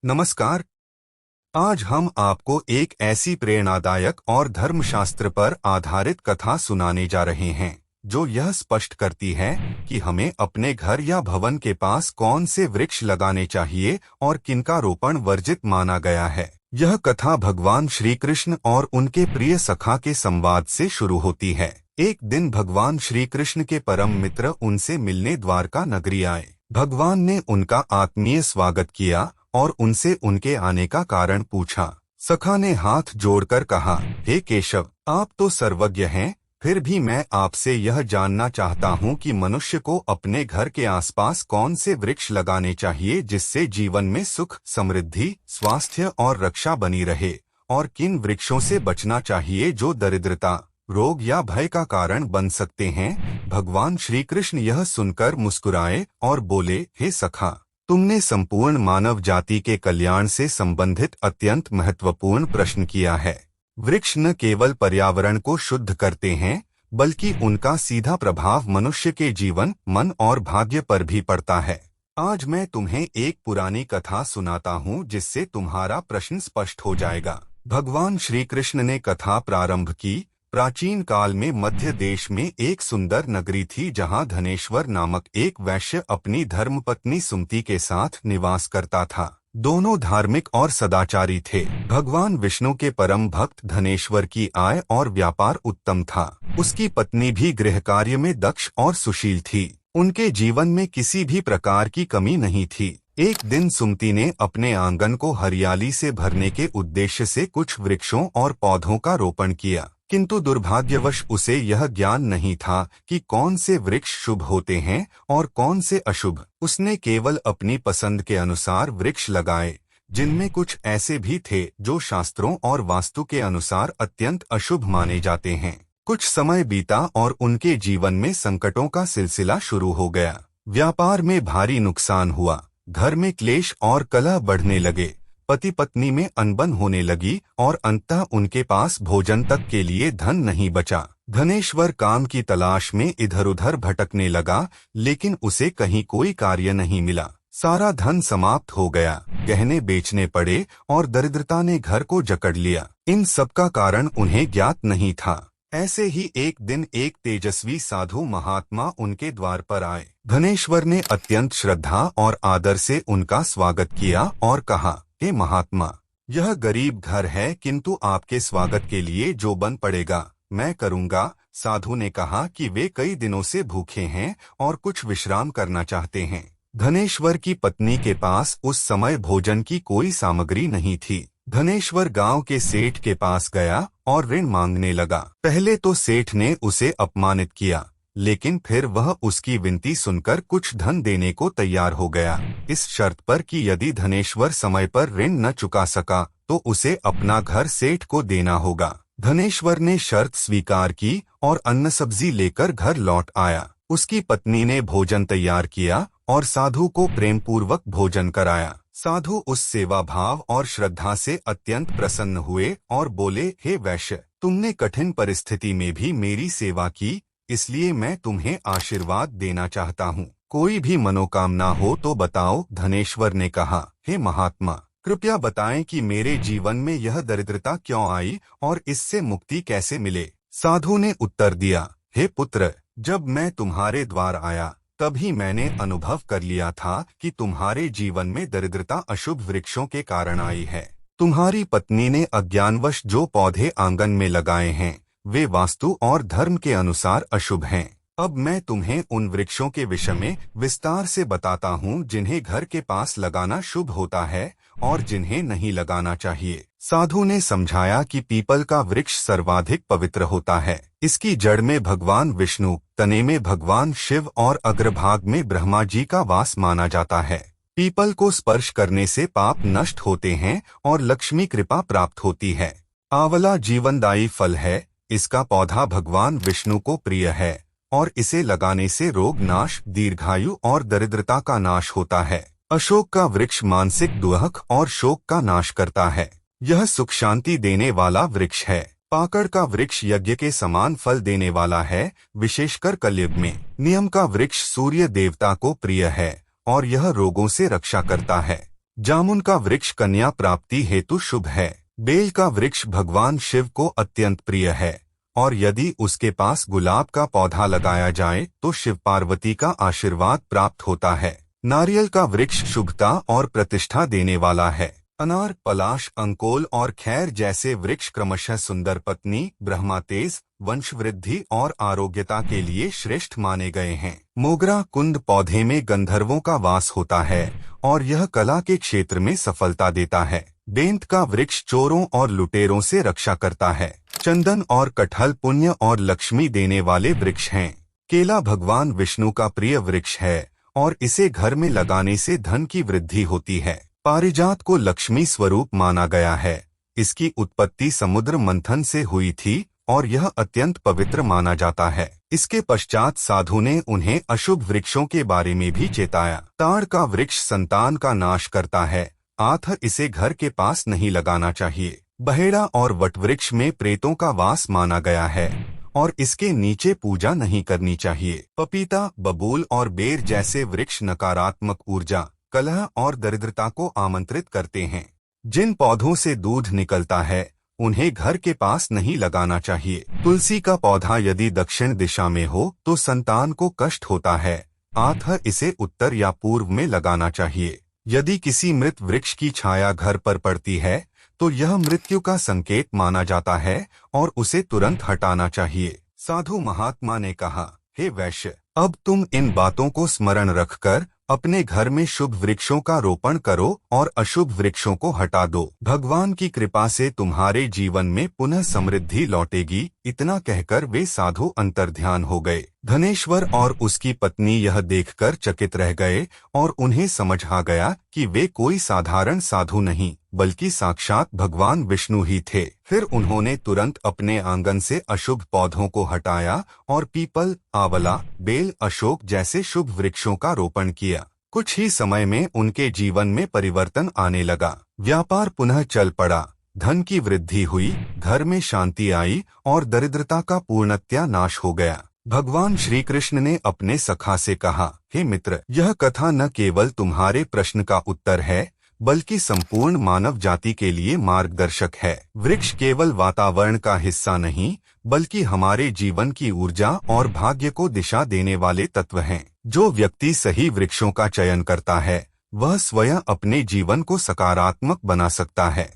नमस्कार। आज हम आपको एक ऐसी प्रेरणादायक और धर्मशास्त्र पर आधारित कथा सुनाने जा रहे हैं जो यह स्पष्ट करती है कि हमें अपने घर या भवन के पास कौन से वृक्ष लगाने चाहिए और किनका रोपण वर्जित माना गया है। यह कथा भगवान श्री कृष्ण और उनके प्रिय सखा के संवाद से शुरू होती है। एक दिन भगवान श्री कृष्ण के परम मित्र उनसे मिलने द्वारका नगरी आए। भगवान ने उनका आत्मीय स्वागत किया और उनसे उनके आने का कारण पूछा। सखा ने हाथ जोड़कर कहा, हे केशव, आप तो सर्वज्ञ हैं, फिर भी मैं आपसे यह जानना चाहता हूँ कि मनुष्य को अपने घर के आसपास कौन से वृक्ष लगाने चाहिए जिससे जीवन में सुख, समृद्धि, स्वास्थ्य और रक्षा बनी रहे, और किन वृक्षों से बचना चाहिए जो दरिद्रता, रोग या भय का कारण बन सकते हैं। भगवान श्री कृष्ण यह सुनकर मुस्कुराए और बोले, हे सखा, तुमने संपूर्ण मानव जाति के कल्याण से संबंधित अत्यंत महत्वपूर्ण प्रश्न किया है। वृक्ष न केवल पर्यावरण को शुद्ध करते हैं, बल्कि उनका सीधा प्रभाव मनुष्य के जीवन, मन और भाग्य पर भी पड़ता है। आज मैं तुम्हें एक पुरानी कथा सुनाता हूँ जिससे तुम्हारा प्रश्न स्पष्ट हो जाएगा। भगवान श्री कृष्ण ने कथा प्रारंभ की। प्राचीन काल में मध्य देश में एक सुंदर नगरी थी जहां धनेश्वर नामक एक वैश्य अपनी धर्मपत्नी सुमति के साथ निवास करता था। दोनों धार्मिक और सदाचारी थे। भगवान विष्णु के परम भक्त धनेश्वर की आय और व्यापार उत्तम था। उसकी पत्नी भी गृह कार्य में दक्ष और सुशील थी। उनके जीवन में किसी भी प्रकार की कमी नहीं थी। एक दिन सुमति ने अपने आंगन को हरियाली से भरने के उद्देश्य से कुछ वृक्षों और पौधों का रोपण किया, किंतु दुर्भाग्यवश उसे यह ज्ञान नहीं था कि कौन से वृक्ष शुभ होते हैं और कौन से अशुभ। उसने केवल अपनी पसंद के अनुसार वृक्ष लगाए, जिनमें कुछ ऐसे भी थे जो शास्त्रों और वास्तु के अनुसार अत्यंत अशुभ माने जाते हैं। कुछ समय बीता और उनके जीवन में संकटों का सिलसिला शुरू हो गया। व्यापार में भारी नुकसान हुआ, घर में क्लेश और कलह बढ़ने लगे, पति पत्नी में अनबन होने लगी और अंततः उनके पास भोजन तक के लिए धन नहीं बचा। धनेश्वर काम की तलाश में इधर उधर भटकने लगा, लेकिन उसे कहीं कोई कार्य नहीं मिला। सारा धन समाप्त हो गया, गहने बेचने पड़े और दरिद्रता ने घर को जकड़ लिया। इन सब का कारण उन्हें ज्ञात नहीं था। ऐसे ही एक दिन एक तेजस्वी साधु महात्मा उनके द्वार पर आए। धनेश्वर ने अत्यंत श्रद्धा और आदर से उनका स्वागत किया और कहा, हे महात्मा, यह गरीब घर है, किंतु आपके स्वागत के लिए जो बन पड़ेगा मैं करूँगा। साधु ने कहा कि वे कई दिनों से भूखे हैं और कुछ विश्राम करना चाहते हैं। धनेश्वर की पत्नी के पास उस समय भोजन की कोई सामग्री नहीं थी। धनेश्वर गांव के सेठ के पास गया और ऋण मांगने लगा। पहले तो सेठ ने उसे अपमानित किया, लेकिन फिर वह उसकी विनती सुनकर कुछ धन देने को तैयार हो गया, इस शर्त पर कि यदि धनेश्वर समय पर ऋण न चुका सका तो उसे अपना घर सेठ को देना होगा। धनेश्वर ने शर्त स्वीकार की और अन्न सब्जी लेकर घर लौट आया। उसकी पत्नी ने भोजन तैयार किया और साधु को प्रेम पूर्वक भोजन कराया। साधु उस सेवा भाव और श्रद्धा से अत्यंत प्रसन्न हुए और बोले, हे वैश्य, तुमने कठिन परिस्थिति में भी मेरी सेवा की, इसलिए मैं तुम्हें आशीर्वाद देना चाहता हूँ। कोई भी मनोकामना हो तो बताओ। धनेश्वर ने कहा, हे महात्मा, कृपया बताएं कि मेरे जीवन में यह दरिद्रता क्यों आई और इससे मुक्ति कैसे मिले। साधु ने उत्तर दिया, हे पुत्र, जब मैं तुम्हारे द्वार आया तभी मैंने अनुभव कर लिया था कि तुम्हारे जीवन में दरिद्रता अशुभ वृक्षों के कारण आई है। तुम्हारी पत्नी ने अज्ञानवश जो पौधे आंगन में लगाए हैं वे वास्तु और धर्म के अनुसार अशुभ हैं। अब मैं तुम्हें उन वृक्षों के विषय में विस्तार से बताता हूँ जिन्हें घर के पास लगाना शुभ होता है और जिन्हें नहीं लगाना चाहिए। साधु ने समझाया कि पीपल का वृक्ष सर्वाधिक पवित्र होता है। इसकी जड़ में भगवान विष्णु, तने में भगवान शिव और अग्रभाग में ब्रह्मा जी का वास माना जाता है। पीपल को स्पर्श करने से पाप नष्ट होते हैं और लक्ष्मी कृपा प्राप्त होती है। आंवला जीवनदायी फल है, इसका पौधा भगवान विष्णु को प्रिय है और इसे लगाने से रोग नाश, दीर्घायु और दरिद्रता का नाश होता है। अशोक का वृक्ष मानसिक दुख और शोक का नाश करता है। यह सुख शांति देने वाला वृक्ष है। पाकड़ का वृक्ष यज्ञ के समान फल देने वाला है, विशेषकर कलयुग में। नियम का वृक्ष सूर्य देवता को प्रिय है और यह रोगों से रक्षा करता है। जामुन का वृक्ष कन्या प्राप्ति हेतु शुभ है। बेल का वृक्ष भगवान शिव को अत्यंत प्रिय है और यदि उसके पास गुलाब का पौधा लगाया जाए तो शिव पार्वती का आशीर्वाद प्राप्त होता है। नारियल का वृक्ष शुभता और प्रतिष्ठा देने वाला है। अनार, पलाश, अंकोल और खैर जैसे वृक्ष क्रमशः सुंदर पत्नी, ब्रह्मातेज, वंशवृद्धि और आरोग्यता के लिए श्रेष्ठ माने गए हैं। मोगरा कुंद पौधे में गंधर्वों का वास होता है और यह कला के क्षेत्र में सफलता देता है। बेंत का वृक्ष चोरों और लुटेरों से रक्षा करता है। चंदन और कटहल पुण्य और लक्ष्मी देने वाले वृक्ष हैं। केला भगवान विष्णु का प्रिय वृक्ष है और इसे घर में लगाने से धन की वृद्धि होती है। पारिजात को लक्ष्मी स्वरूप माना गया है। इसकी उत्पत्ति समुद्र मंथन से हुई थी और यह अत्यंत पवित्र माना जाता है। इसके पश्चात साधु ने उन्हें अशुभ वृक्षों के बारे में भी चेताया। ताड़ का वृक्ष संतान का नाश करता है, अतः इसे घर के पास नहीं लगाना चाहिए। बहेड़ा और वटवृक्ष में प्रेतों का वास माना गया है और इसके नीचे पूजा नहीं करनी चाहिए। पपीता, बबूल और बेर जैसे वृक्ष नकारात्मक ऊर्जा, कलह और दरिद्रता को आमंत्रित करते हैं। जिन पौधों से दूध निकलता है उन्हें घर के पास नहीं लगाना चाहिए। तुलसी का पौधा यदि दक्षिण दिशा में हो तो संतान को कष्ट होता है, अतः इसे उत्तर या पूर्व में लगाना चाहिए। यदि किसी मृत वृक्ष की छाया घर पर पड़ती है तो यह मृत्यु का संकेत माना जाता है और उसे तुरंत हटाना चाहिए। साधु महात्मा ने कहा, हे वैश्य, अब तुम इन बातों को स्मरण रखकर अपने घर में शुभ वृक्षों का रोपण करो और अशुभ वृक्षों को हटा दो। भगवान की कृपा से तुम्हारे जीवन में पुनः समृद्धि लौटेगी। इतना कहकर वे साधु अंतर्ध्यान हो गए। धनेश्वर और उसकी पत्नी यह देखकर चकित रह गए और उन्हें समझ आ गया कि वे कोई साधारण साधु नहीं बल्कि साक्षात भगवान विष्णु ही थे। फिर उन्होंने तुरंत अपने आंगन से अशुभ पौधों को हटाया और पीपल, आंवला, बेल, अशोक जैसे शुभ वृक्षों का रोपण किया। कुछ ही समय में उनके जीवन में परिवर्तन आने लगा। व्यापार पुनः चल पड़ा, धन की वृद्धि हुई, घर में शांति आई और दरिद्रता का पूर्णतया नाश हो गया। भगवान श्री कृष्ण ने अपने सखा से कहा, हे मित्र, यह कथा न केवल तुम्हारे प्रश्न का उत्तर है बल्कि संपूर्ण मानव जाति के लिए मार्गदर्शक है। वृक्ष केवल वातावरण का हिस्सा नहीं बल्कि हमारे जीवन की ऊर्जा और भाग्य को दिशा देने वाले तत्व हैं। जो व्यक्ति सही वृक्षों का चयन करता है वह स्वयं अपने जीवन को सकारात्मक बना सकता है।